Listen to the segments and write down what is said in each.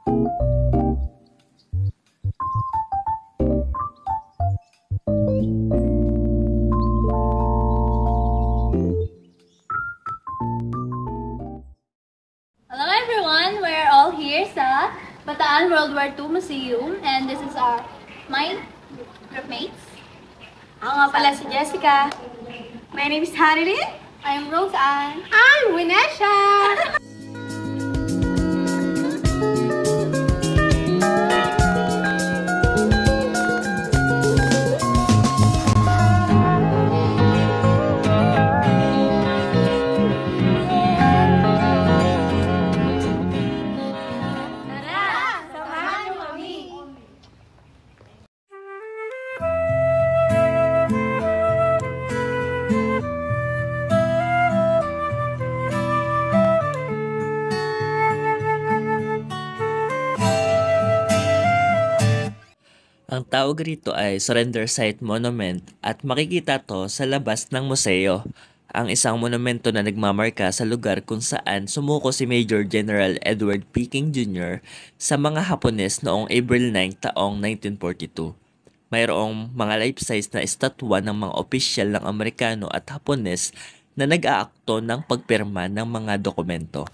Hello everyone! We're all here sa Bataan World War II Museum and this is my groupmates. Ako nga pala si Jessica. My name is Harilyn. I'm Roseanne. I'm Winesha. Ang tawag rito ay Surrender Site Monument at makikita to sa labas ng museo. Ang isang monumento na nagmamarka sa lugar kung saan sumuko si Major General Edward P. King Jr. sa mga Hapones noong April 9 taong 1942. Mayroong mga life-size na estatwa ng mga opisyal ng Amerikano at Hapones na nag-aakto ng pagpirma ng mga dokumento.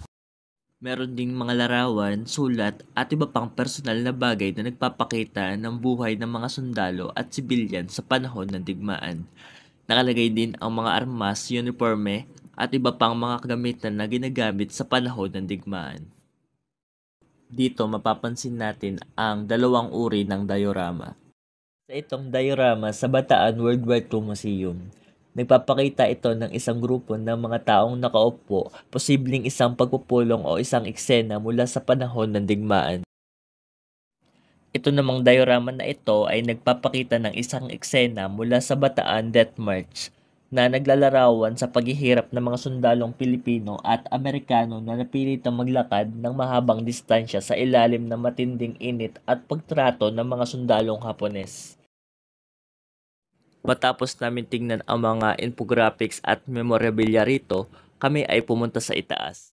Meron ding mga larawan, sulat at iba pang personal na bagay na nagpapakita ng buhay ng mga sundalo at sibilyan sa panahon ng digmaan. Nakalagay din ang mga armas, uniforme at iba pang mga kagamitan na ginagamit sa panahon ng digmaan. Dito mapapansin natin ang dalawang uri ng diorama. Sa itong diorama sa Bataan World War II Museum, nagpapakita ito ng isang grupo ng mga taong nakaupo, posibleng isang pagpupulong o isang eksena mula sa panahon ng digmaan. Ito namang diorama na ito ay nagpapakita ng isang eksena mula sa Bataan Death March na naglalarawan sa paghihirap ng mga sundalong Pilipino at Amerikano na napilitang maglakad ng mahabang distansya sa ilalim ng matinding init at pagtrato ng mga sundalong Hapones. Matapos namin tingnan ang mga infographics at memorabilia rito, kami ay pumunta sa itaas.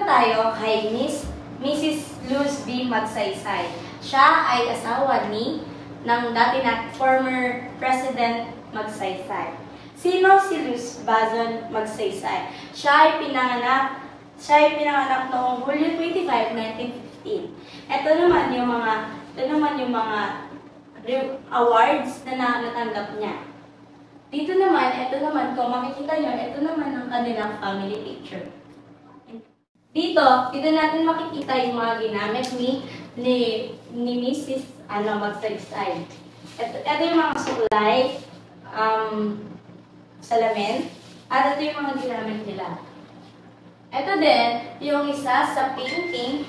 Tayo kay Mrs. Luz B. Magsaysay. Siya ay asawa ng dati na former President Magsaysay. Sino si Luz Bazon Magsaysay? Siya ay pinanganak noong Hulyo 25, 1915. Ito naman yung mga awards na natanggap niya. Ito naman, kung makikita nyo, ito naman ang kanilang family picture. Dito natin makikita yung mga ginamit ni Mrs. Magsaysay. Ito yung mga suklay, salamin, at ito yung mga ginamit nila. Ito din, yung isa sa painting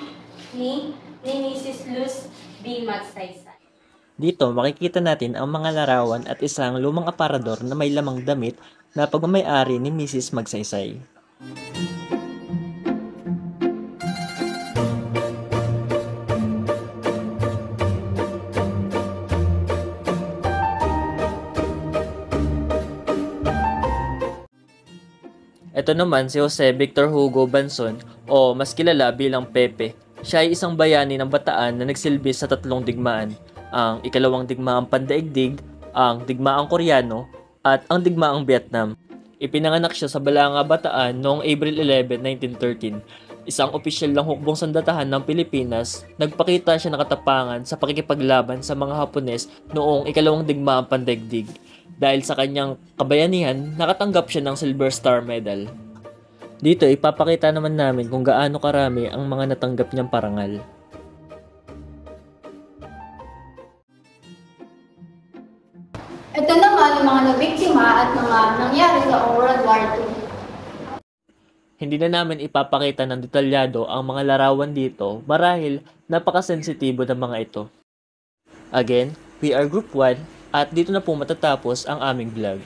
ni Mrs. Luz B. Magsaysay. Dito makikita natin ang mga larawan at isang lumang aparador na may lamang damit na pagmamay-ari ni Mrs. Magsaysay. Ito naman si Jose Victor Hugo Banson o mas kilala bilang Pepe. Siya ay isang bayani ng Bataan na nagsilbi sa tatlong digmaan, ang ikalawang digmaang pandaigdig, ang digmaang Koreano, at ang digmaang Vietnam. Ipinanganak siya sa Balanga, Bataan noong April 11, 1913. Isang opisyal ng hukbong sandatahan ng Pilipinas, nagpakita siya ng katapangan sa pakikipaglaban sa mga Hapones noong ikalawang digmaang pandaigdig. Dahil sa kanyang kabayanihan, nakatanggap siya ng Silver Star Medal. Dito, ipapakita naman namin kung gaano karami ang mga natanggap niyang parangal. Ito naman ang mga nabiktima at mga nangyari sa World War II. Hindi na namin ipapakita ng detalyado ang mga larawan dito marahil napakasensitibo ng mga ito. Again, we are Group 1 at dito na po matatapos ang aming vlog.